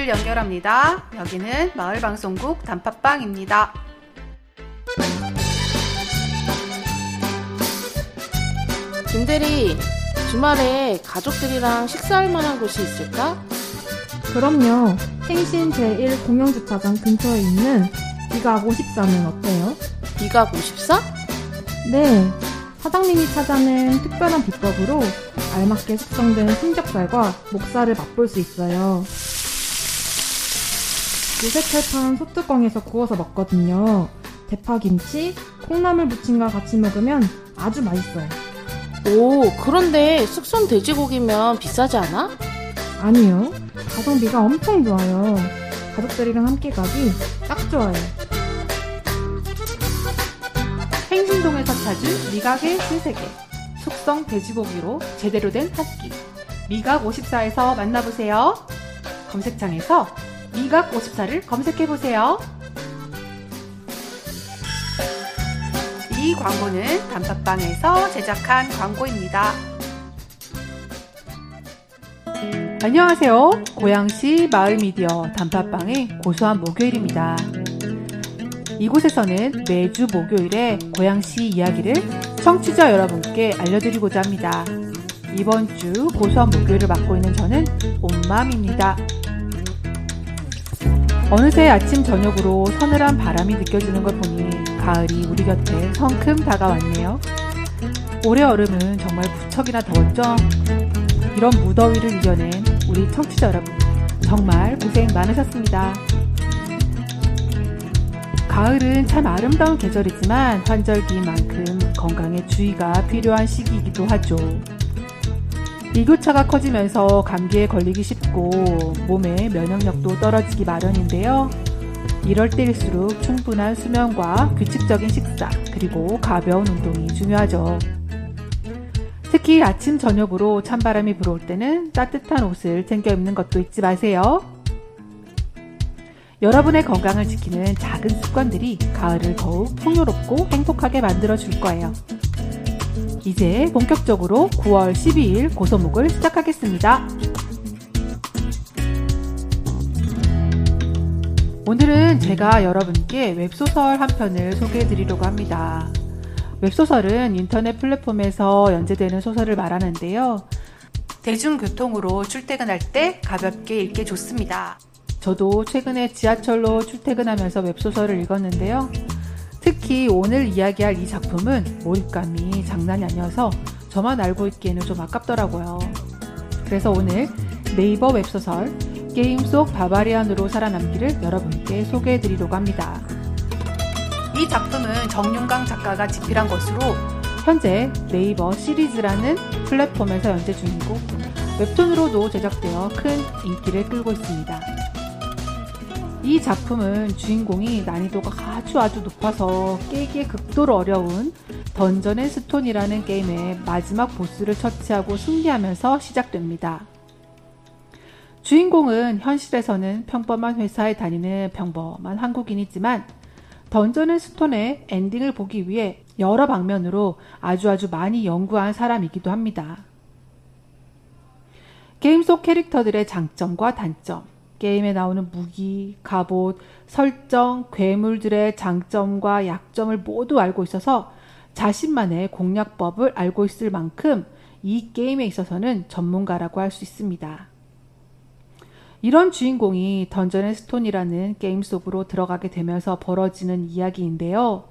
마을을 연결합니다. 여기는 마을방송국 단팥빵입니다. 김대리, 주말에 가족들이랑 식사할 만한 곳이 있을까? 그럼요. 행신 제1공영주차장 근처에 있는 비각 54는 어때요? 비각 54? 네. 사장님이 찾아낸 특별한 비법으로 알맞게 숙성된 삼겹살과 목살을 맛볼 수 있어요. 유색철판 소뚜껑에서 구워서 먹거든요. 대파김치, 콩나물 부침과 같이 먹으면 아주 맛있어요. 오, 그런데 숙성 돼지고기면 비싸지 않아? 아니요. 가성비가 엄청 좋아요. 가족들이랑 함께 가기 딱 좋아요. 행신동에서 찾은 미각의 신세계, 숙성 돼지고기로 제대로 된 한 끼. 미각 54에서 만나보세요. 검색창에서 미각 54를 검색해보세요. 이 광고는 단팥빵에서 제작한 광고입니다. 안녕하세요. 고양시 마을미디어 단팥빵의 고소한 목요일입니다. 이곳에서는 매주 목요일에 고양시 이야기를 청취자 여러분께 알려드리고자 합니다. 이번 주 고소한 목요일을 맡고 있는 저는 온맘입니다. 어느새 아침 저녁으로 서늘한 바람이 느껴지는 걸 보니 가을이 우리 곁에 성큼 다가왔네요. 올해 여름은 정말 무척이나 더웠죠? 이런 무더위를 이겨낸 우리 청취자 여러분, 정말 고생 많으셨습니다. 가을은 참 아름다운 계절이지만 환절기인 만큼 건강에 주의가 필요한 시기이기도 하죠. 일교차가 커지면서 감기에 걸리기 쉽고 몸의 면역력도 떨어지기 마련인데요. 이럴 때일수록 충분한 수면과 규칙적인 식사, 그리고 가벼운 운동이 중요하죠. 특히 아침 저녁으로 찬바람이 불어올 때는 따뜻한 옷을 챙겨 입는 것도 잊지 마세요. 여러분의 건강을 지키는 작은 습관들이 가을을 더욱 풍요롭고 행복하게 만들어줄 거예요. 이제 본격적으로 9월 12일 고소목을 시작하겠습니다. 오늘은 제가 여러분께 웹소설 한 편을 소개해드리려고 합니다. 웹소설은 인터넷 플랫폼에서 연재되는 소설을 말하는데요. 대중교통으로 출퇴근할 때 가볍게 읽기 좋습니다. 저도 최근에 지하철로 출퇴근하면서 웹소설을 읽었는데요. 특히 오늘 이야기할 이 작품은 몰입감이 장난이 아니어서 저만 알고 있기에는 좀 아깝더라고요. 그래서 오늘 네이버 웹소설 게임 속 바바리안으로 살아남기를 여러분께 소개해드리려고 합니다. 이 작품은 정윤강 작가가 집필한 것으로 현재 네이버 시리즈라는 플랫폼에서 연재 중이고 웹툰으로도 제작되어 큰 인기를 끌고 있습니다. 이 작품은 주인공이 난이도가 아주 높아서 깨기에 극도로 어려운 던전 앤 스톤이라는 게임의 마지막 보스를 처치하고 승리하면서 시작됩니다. 주인공은 현실에서는 평범한 회사에 다니는 평범한 한국인이지만 던전 앤 스톤의 엔딩을 보기 위해 여러 방면으로 아주 많이 연구한 사람이기도 합니다. 게임 속 캐릭터들의 장점과 단점, 게임에 나오는 무기, 갑옷, 설정, 괴물들의 장점과 약점을 모두 알고 있어서 자신만의 공략법을 알고 있을 만큼 이 게임에 있어서는 전문가라고 할 수 있습니다. 이런 주인공이 던전 앤 스톤이라는 게임 속으로 들어가게 되면서 벌어지는 이야기인데요.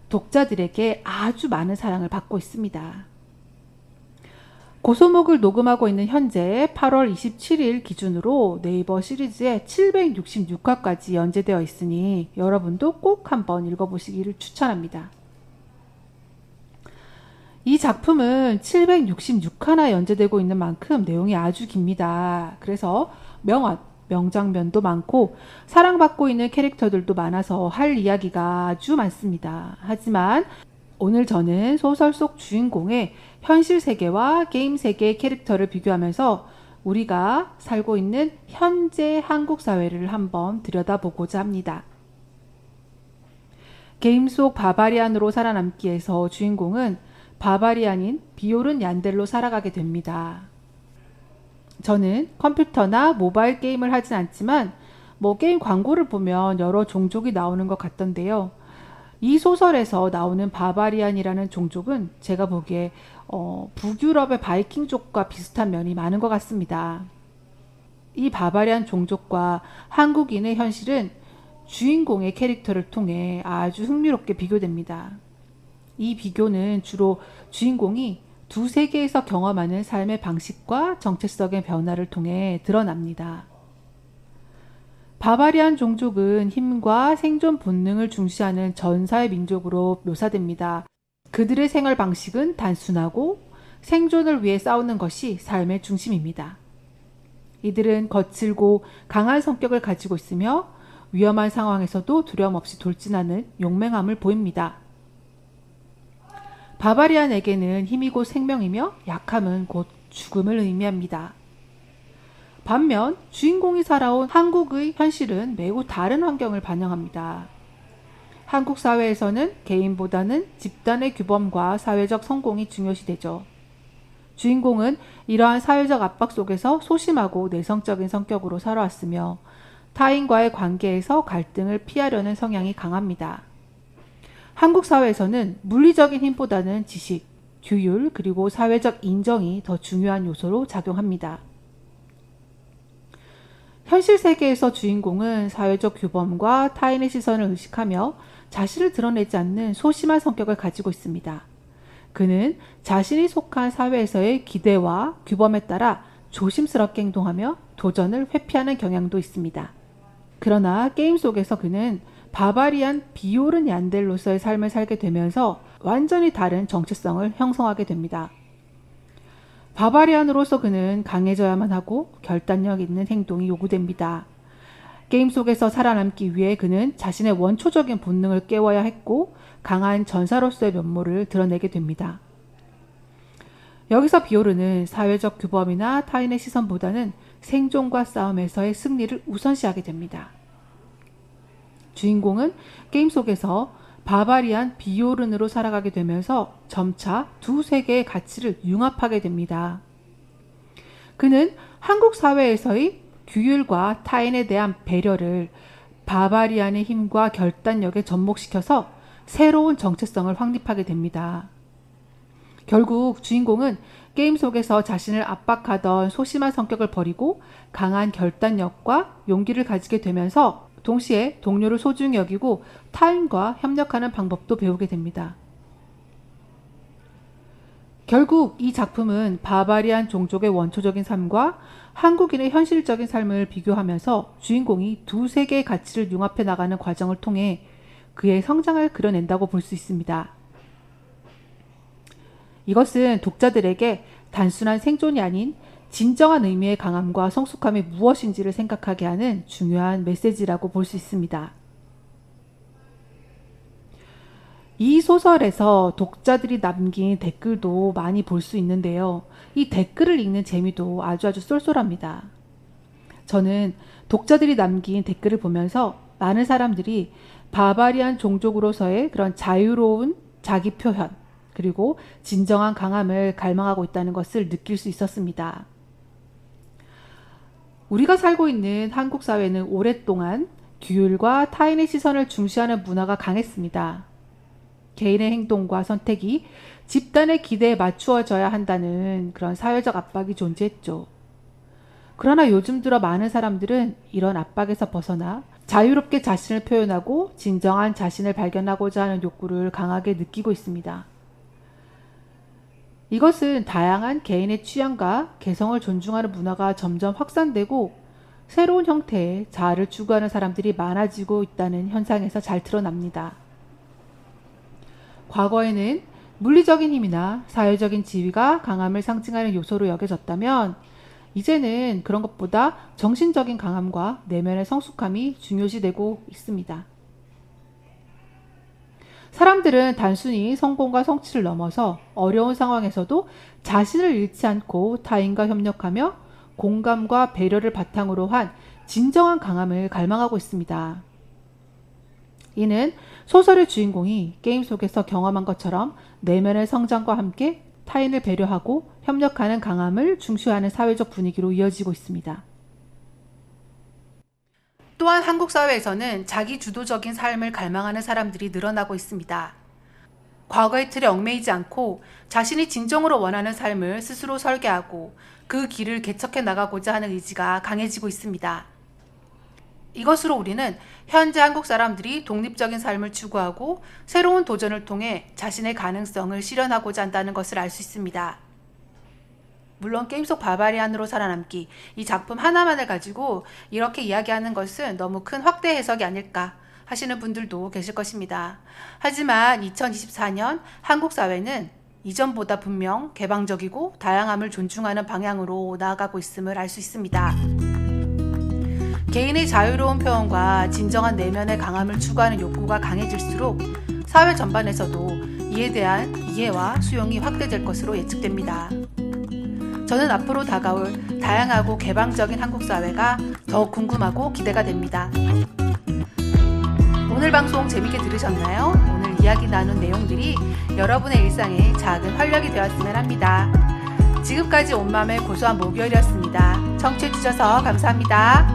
독자들에게 아주 많은 사랑을 받고 있습니다. 고소목을 녹음하고 있는 현재 8월 27일 기준으로 네이버 시리즈에 766화까지 연재되어 있으니 여러분도 꼭 한번 읽어보시기를 추천합니다. 이 작품은 766화나 연재되고 있는 만큼 내용이 아주 깁니다. 그래서 명장면도 많고 사랑받고 있는 캐릭터들도 많아서 할 이야기가 아주 많습니다. 하지만 오늘 저는 소설 속 주인공의 현실 세계와 게임 세계의 캐릭터를 비교하면서 우리가 살고 있는 현재 한국 사회를 한번 들여다보고자 합니다. 게임 속 바바리안으로 살아남기에서 주인공은 바바리안인 비오른 얀델로 살아가게 됩니다. 저는 컴퓨터나 모바일 게임을 하진 않지만 게임 광고를 보면 여러 종족이 나오는 것 같던데요. 이 소설에서 나오는 바바리안이라는 종족은 제가 보기에 북유럽의 바이킹족과 비슷한 면이 많은 것 같습니다. 이 바바리안 종족과 한국인의 현실은 주인공의 캐릭터를 통해 아주 흥미롭게 비교됩니다. 이 비교는 주로 주인공이 두 세계에서 경험하는 삶의 방식과 정체성의 변화를 통해 드러납니다. 바바리안 종족은 힘과 생존 본능을 중시하는 전사의 민족으로 묘사됩니다. 그들의 생활 방식은 단순하고 생존을 위해 싸우는 것이 삶의 중심입니다. 이들은 거칠고 강한 성격을 가지고 있으며 위험한 상황에서도 두려움 없이 돌진하는 용맹함을 보입니다. 바바리안에게는 힘이 곧 생명이며 약함은 곧 죽음을 의미합니다. 반면 주인공이 살아온 한국의 현실은 매우 다른 환경을 반영합니다. 한국 사회에서는 개인보다는 집단의 규범과 사회적 성공이 중요시되죠. 주인공은 이러한 사회적 압박 속에서 소심하고 내성적인 성격으로 살아왔으며 타인과의 관계에서 갈등을 피하려는 성향이 강합니다. 한국 사회에서는 물리적인 힘보다는 지식, 규율, 그리고 사회적 인정이 더 중요한 요소로 작용합니다. 현실 세계에서 주인공은 사회적 규범과 타인의 시선을 의식하며 자신을 드러내지 않는 소심한 성격을 가지고 있습니다. 그는 자신이 속한 사회에서의 기대와 규범에 따라 조심스럽게 행동하며 도전을 회피하는 경향도 있습니다. 그러나 게임 속에서 그는 바바리안 비오른 얀델로서의 삶을 살게 되면서 완전히 다른 정체성을 형성하게 됩니다. 바바리안으로서 그는 강해져야만 하고 결단력 있는 행동이 요구됩니다. 게임 속에서 살아남기 위해 그는 자신의 원초적인 본능을 깨워야 했고 강한 전사로서의 면모를 드러내게 됩니다. 여기서 비오르는 사회적 규범이나 타인의 시선보다는 생존과 싸움에서의 승리를 우선시하게 됩니다. 주인공은 게임 속에서 바바리안 비오른으로 살아가게 되면서 점차 두 세계의 가치를 융합하게 됩니다. 그는 한국 사회에서의 규율과 타인에 대한 배려를 바바리안의 힘과 결단력에 접목시켜서 새로운 정체성을 확립하게 됩니다. 결국 주인공은 게임 속에서 자신을 압박하던 소심한 성격을 버리고 강한 결단력과 용기를 가지게 되면서 동시에 동료를 소중히 여기고 타인과 협력하는 방법도 배우게 됩니다. 결국 이 작품은 바바리안 종족의 원초적인 삶과 한국인의 현실적인 삶을 비교하면서 주인공이 두 세계의 가치를 융합해 나가는 과정을 통해 그의 성장을 그려낸다고 볼 수 있습니다. 이것은 독자들에게 단순한 생존이 아닌 진정한 의미의 강함과 성숙함이 무엇인지를 생각하게 하는 중요한 메시지라고 볼 수 있습니다. 이 소설에서 독자들이 남긴 댓글도 많이 볼 수 있는데요. 이 댓글을 읽는 재미도 아주 쏠쏠합니다. 저는 독자들이 남긴 댓글을 보면서 많은 사람들이 바바리안 종족으로서의 그런 자유로운 자기 표현, 그리고 진정한 강함을 갈망하고 있다는 것을 느낄 수 있었습니다. 우리가 살고 있는 한국 사회는 오랫동안 규율과 타인의 시선을 중시하는 문화가 강했습니다. 개인의 행동과 선택이 집단의 기대에 맞추어져야 한다는 그런 사회적 압박이 존재했죠. 그러나 요즘 들어 많은 사람들은 이런 압박에서 벗어나 자유롭게 자신을 표현하고 진정한 자신을 발견하고자 하는 욕구를 강하게 느끼고 있습니다. 이것은 다양한 개인의 취향과 개성을 존중하는 문화가 점점 확산되고 새로운 형태의 자아를 추구하는 사람들이 많아지고 있다는 현상에서 잘 드러납니다. 과거에는 물리적인 힘이나 사회적인 지위가 강함을 상징하는 요소로 여겨졌다면 이제는 그런 것보다 정신적인 강함과 내면의 성숙함이 중요시되고 있습니다. 사람들은 단순히 성공과 성취를 넘어서 어려운 상황에서도 자신을 잃지 않고 타인과 협력하며 공감과 배려를 바탕으로 한 진정한 강함을 갈망하고 있습니다. 이는 소설의 주인공이 게임 속에서 경험한 것처럼 내면의 성장과 함께 타인을 배려하고 협력하는 강함을 중시하는 사회적 분위기로 이어지고 있습니다. 또한 한국 사회에서는 자기 주도적인 삶을 갈망하는 사람들이 늘어나고 있습니다. 과거의 틀에 얽매이지 않고 자신이 진정으로 원하는 삶을 스스로 설계하고 그 길을 개척해 나가고자 하는 의지가 강해지고 있습니다. 이것으로 우리는 현재 한국 사람들이 독립적인 삶을 추구하고 새로운 도전을 통해 자신의 가능성을 실현하고자 한다는 것을 알 수 있습니다. 물론 게임 속 바바리안으로 살아남기, 이 작품 하나만을 가지고 이렇게 이야기하는 것은 너무 큰 확대 해석이 아닐까 하시는 분들도 계실 것입니다. 하지만 2024년 한국 사회는 이전보다 분명 개방적이고 다양함을 존중하는 방향으로 나아가고 있음을 알 수 있습니다. 개인의 자유로운 표현과 진정한 내면의 강함을 추구하는 욕구가 강해질수록 사회 전반에서도 이에 대한 이해와 수용이 확대될 것으로 예측됩니다. 저는 앞으로 다가올 다양하고 개방적인 한국 사회가 더욱 궁금하고 기대가 됩니다. 오늘 방송 재밌게 들으셨나요? 오늘 이야기 나눈 내용들이 여러분의 일상에 작은 활력이 되었으면 합니다. 지금까지 온맘의 고소한 목요일이었습니다. 청취해주셔서 감사합니다.